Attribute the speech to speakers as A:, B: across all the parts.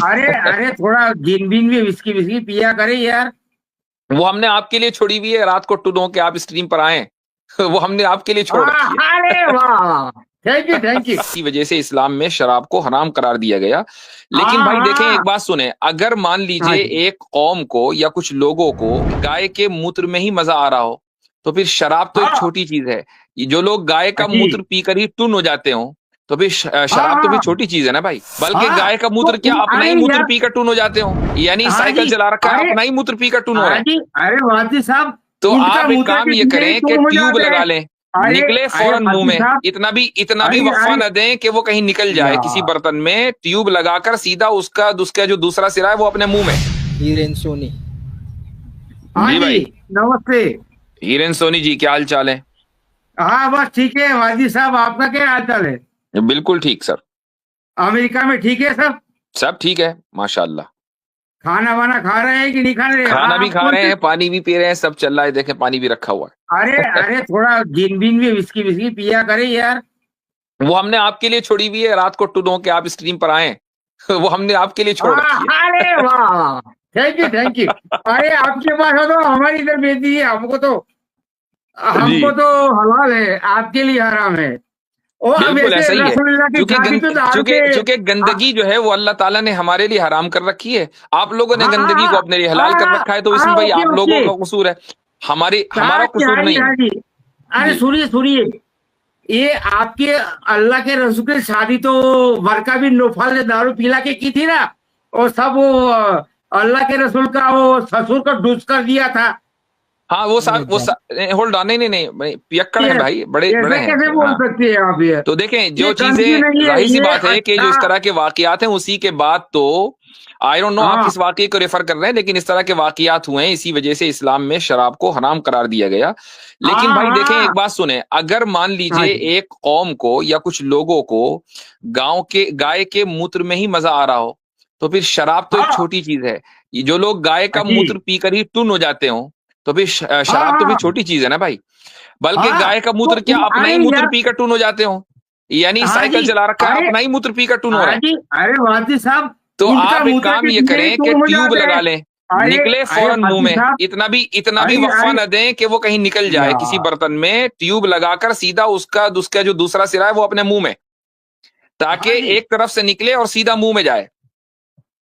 A: अरे अरे थोड़ा जिन बिन भी विस्की विस्की पिया करे यार।
B: वो हमने आपके लिए छोड़ी हुई है, रात को टूडो के आप स्ट्रीम पर आए। वो हमने आपके लिए छोड़ रखी है।
A: अरे वाह, थैंक यू थैंक यू।
B: की वजह से इस्लाम में शराब को हराम करार दिया गया। लेकिन भाई देखें, एक बात सुने, अगर मान
A: हाँ
B: लीजिए
A: जी।
B: एक कौम को या कुछ लोगों को गाय के मूत्र में ही मजा आ रहा हो, तो फिर शराब तो एक
A: हाँ
B: छोटी चीज है। ये जो लोग गाय का
A: जी।
B: मूत्र पीकर ही टुन हो जाते हो, तो फिर शराब तो
A: हाँ
B: फिर छोटी चीज है ना भाई। बल्कि
A: हाँ
B: गाय का मूत्र क्या,
A: तो
B: अपना
A: अरे
B: ही मूत्र
A: यार।
B: पीकर टुन हो जाते हो, यानी
A: हाँ
B: साइकिल
A: जी।
B: चला रखा है,
A: अरे
B: अपना ही मूत्र पीकर टुन हो रहा
A: हाँ
B: है।
A: जी। अरे वाजी साहब,
B: तो
A: ऊंट का
B: आप एक
A: मूत्र
B: काम
A: के
B: ये
A: पीछे ही
B: करें कि
A: तुम हो
B: ट्यूब
A: जाते
B: लगा
A: हैं।
B: लें,
A: अरे
B: निकले
A: अरे
B: फौरन मुंह
A: वाजी
B: में,
A: साहब।
B: इतना भी
A: अरे
B: वक्फा
A: अरे
B: न दें कि वो कहीं निकल जाए किसी
A: यार।
B: बर्तन में, ट्यूब लगाकर सीधा उसका उसका जो दूसरा सिरा है वो अपने मुंह में।
C: हीरेन सोनी।
A: हाँ
B: जी
A: जी।
B: भाई।
A: नमस्ते।
B: हीरेन सोनी जी, क्या हाल चाल है?
A: हाँ बस ठीक है वाजी साहब, आपका क्या हाल चाल है?
B: बिल्कुल ठीक सर।
A: अमेरिका में ठीक है सब?
B: सब ठीक है माशाल्लाह।
A: खाना वाना खा रहे हैं कि नहीं खा रहे? हाँ
B: खाना भी
A: आप
B: खा
A: कौन
B: रहे
A: से?
B: हैं, पानी भी पी रहे हैं, सब चल रहा है, देखें पानी भी रखा हुआ
A: अरे
B: है।
A: अरे थोड़ा जिन बिन भी विस्की विस्की पिया करे यार।
B: वो हमने आपके लिए छोड़ी हुई है, रात को टूडो के आप स्ट्रीम पर आए। वो हमने आपके लिए छोड़ रखी है।
A: अरे वाह, थैंक यू थैंक यू। अरे आपके पास हो तो हमारी इधर भेज दीजिए,
B: जी
A: हमको तो हलाल है, आपके लिए हराम है। ओ अब
B: बिल्कुल
A: वैसे
B: ऐसा ही है।
A: रसगुल्ला की शादी तो दारू के।
B: चूंकि गंदगी जो है वो अल्लाह ताला ने हमारे लिए हराम कर रखी है, आप लोगों ने
A: हाँ
B: गंदगी को
A: हाँ
B: अपने लिए हलाल कर
A: हाँ
B: रखा है, तो
A: हाँ,
B: इसमें भाई
A: ओके
B: आप लोगों
A: ओके।
B: का कसूर है, हमारा
A: हाँ जी
B: कसूर
A: हाँ जी
B: नहीं है।
A: हाँ जी। अरे
B: जी
A: सुनिए सुनिए, ये आपके अल्लाह के रसूल की शादी तो बरका बिन नौफल ने दारू पिला के की थी ना, और सब वो अल्लाह के रसूल का वो ससुर को डूस कर दिया था।
B: हाँ,
C: अरे जान।
B: होल्ड ऑन, नहीं, पियक्कड़
A: ये
B: हैं भाई, बड़े बड़े
A: ऐसे कैसे
B: हैं।
A: बोल
B: हाँ,
A: सकते हैं आप ये?
B: तो देखें जो
A: ये गंदगी
B: चीजें,
A: नहीं है
B: जाहिर सी
A: ये,
B: बात है कि जो
A: अच्छा।
B: इस तरह के वाकयात हैं, उसी के बाद तो आई डोंट नो आप
A: हाँ
B: किस वाकये को रेफर कर रहे हैं, लेकिन इस तरह के वाकयात हुए हैं, इसी वजह से इस्लाम में शराब को हराम करार दिया गया। लेकिन
A: हाँ
B: भाई देखें,
A: हाँ
B: एक बात सुने, अगर मान
A: हाँ
B: लीजिए
A: जी।
B: एक कौम को या कुछ लोगों को गाय के मूत्र में ही मजा आ रहा हो, तो फिर शराब तो एक
A: हाँ
B: छोटी चीज है। ये जो लोग गाय का
A: जी।
B: मूत्र पीकर ही टुन हो जाते हो, तो फिर
A: हाँ
B: शराब तो फिर
A: हाँ
B: छोटी चीज है ना भाई। बल्कि
A: हाँ
B: गाय का
A: तो
B: मूत्र क्या, अपना
A: अरे
B: ही मूत्र
A: यार।
B: पीकर टून हो जाते हो, यानी
A: हाँ
B: साइकिल
A: जी।
B: चला रखा है,
A: अरे
B: अपना ही मूत्र पीकर टून हो रहा
A: हाँ
B: है।
A: जी। अरे वाजी साहब,
B: तो
A: ऊंट का
B: आप एक
A: मूत्र
B: काम
A: के
B: ये
A: पीछे ही
B: करें कि
A: तुम हो
B: ट्यूब
A: जाते
B: लगा
A: हैं।
B: लें,
A: अरे
B: निकले
A: अरे
B: फौरन मुंह
A: वाजी
B: में,
A: साहब।
B: इतना भी
A: अरे
B: वक्फा
A: अरे
B: न दें कि वो कहीं निकल जाए किसी
A: यार।
B: बर्तन में, ट्यूब लगाकर सीधा उसका उसका जो दूसरा सिरा है वो अपने मुंह में, ताकि
A: हाँ जी
B: एक तरफ से निकले और सीधा मुंह में जाए।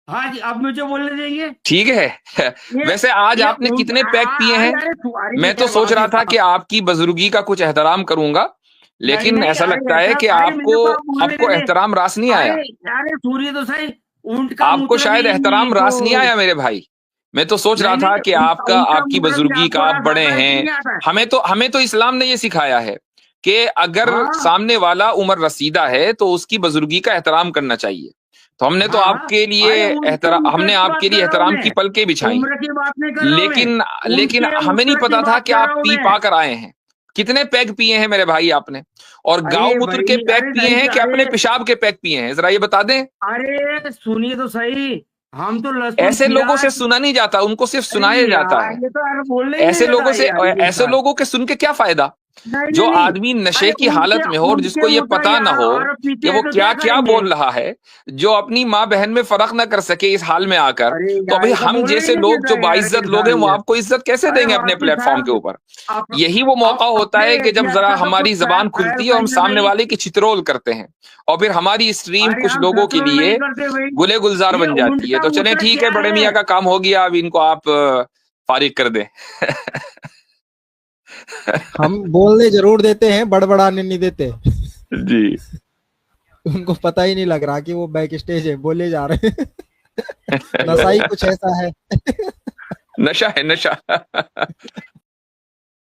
A: हाँ जी, अब मुझे बोलने देंगे।
B: ठीक है।
A: ये
B: वैसे आज
A: ये
B: आपने
A: ऊंट
B: कितने पैक पिए
A: अरे
B: हैं?
A: अरे अरे ये
B: मैं तो
A: क्या
B: सोच
A: बात है
B: रहा था कि
A: साहब?
B: आपकी बुजुर्गी का कुछ एहतराम करूंगा,
A: नहीं
B: लेकिन
A: नहीं,
B: ऐसा
A: अरे
B: लगता है
A: ऐसा,
B: कि
A: अरे
B: आपको
A: मुझे तो आप बोलने
B: आपको
A: देंगे।
B: एहतराम रास नहीं
A: अरे
B: आया।
A: अरे सूर्य तो सही, ऊंट का
B: आपको
A: मूत्र
B: शायद
A: भी
B: एहतराम
A: तो।
B: रास नहीं आया मेरे भाई। मैं तो सोच रहा
A: नहीं
B: था
A: नहीं,
B: कि आपका,
A: ऊंट का
B: आपकी
A: मूत्र भी
B: बुजुर्गी का,
A: आपको
B: आप
A: रस
B: बड़े
A: आता है कि
B: हैं।
A: नहीं आता है?
B: हमें तो इस्लाम ने ये सिखाया है कि अगर
A: हाँ
B: सामने वाला उम्र रसीदा है तो उसकी बुजुर्गी का एहतराम करना चाहिए। तो हमने तो
A: हाँ हाँ।
B: आपके लिए
A: अरे ऊंट के मूत्र
B: हमने
A: की बात
B: आपके लिए
A: कर रहा हूँ
B: एहतराम की
A: मैं,
B: पलकें बिछाई।
A: उम्र की बात नहीं कर रहा हूँ मैं।
B: लेकिन
A: ऊंट
B: लेकिन
A: के
B: हमें नहीं
A: मूत्र की
B: पता था
A: बात
B: कि
A: कर
B: आप
A: रहा हूँ
B: पी
A: मैं।
B: पा कर आए हैं। कितने पैग पिए हैं मेरे भाई आपने? और गाय
A: अरे
B: मूत्र के
A: भाई,
B: पैग
A: अरे
B: पिए
A: नहीं,
B: हैं कि अपने
A: अरे
B: पेशाब के पैग पिए हैं, जरा ये बता दें।
A: अरे सुनिए तो सही, हम तो लहसुन
B: ऐसे लोगों से
A: प्याज।
B: सुना नहीं जाता, उनको सिर्फ
A: अरे
B: सुनाया जाता
A: यार,
B: है।
A: ये तो यार बोलने ही नहीं देता है यार ये
B: ऐसे
A: इंसान।
B: लोगों के सुन के क्या फायदा?
A: नहीं
B: जो
A: नहीं नहीं।
B: आदमी नशे
A: अरे
B: की हालत में हो और
A: उनके
B: जिसको ये
A: मूत्र
B: पता ना हो
A: और पीते
B: कि वो
A: हैं तो
B: क्या
A: क्या
B: क्या
A: करेंगे?
B: बोल रहा है, जो अपनी माँ बहन में फर्क ना कर सके इस हाल में आकर,
A: अरे
B: तो
A: यार,
B: भाई
A: ये तो
B: हम
A: बोलने ही
B: जैसे
A: नहीं
B: लोग
A: देता
B: जो
A: है यार
B: बाइज्जत लोग हैं
A: इंसान
B: वो
A: ये।
B: आपको इज्जत कैसे
A: अरे
B: देंगे अपने
A: वासी
B: प्लेटफॉर्म के
A: साहब,
B: ऊपर?
A: आप
B: यही वो
A: आप
B: मौका होता
A: अपने
B: है कि जब
A: एहतियात
B: जरा
A: का तो कुछ
B: हमारी जबान
A: ख्याल
B: खुलती है और हम
A: करिए
B: सामने
A: भाई।
B: वाले की चित्रोल करते हैं, और फिर हमारी स्ट्रीम
A: अरे
B: कुछ
A: हम
B: लोगों के
A: सचरों नहीं
B: लिए
A: करते भाई।
B: गुले गुलजार
A: ये
B: बन
A: ऊंट
B: जाती है।
A: का
B: तो चलें,
A: मूत्र
B: ठीक है,
A: क्या
B: बड़े
A: है?
B: मियाँ का काम हो गया, अब इनको आप फारिग कर दें।
C: हम बोलने जरूर देते हैं, बड़बड़ाने नहीं देते।
B: जी
C: उनको पता ही नहीं लग रहा कि वो बैक स्टेज है, बोले जा रहे हैं। नशा ही कुछ ऐसा है।
B: नशा है, नशा।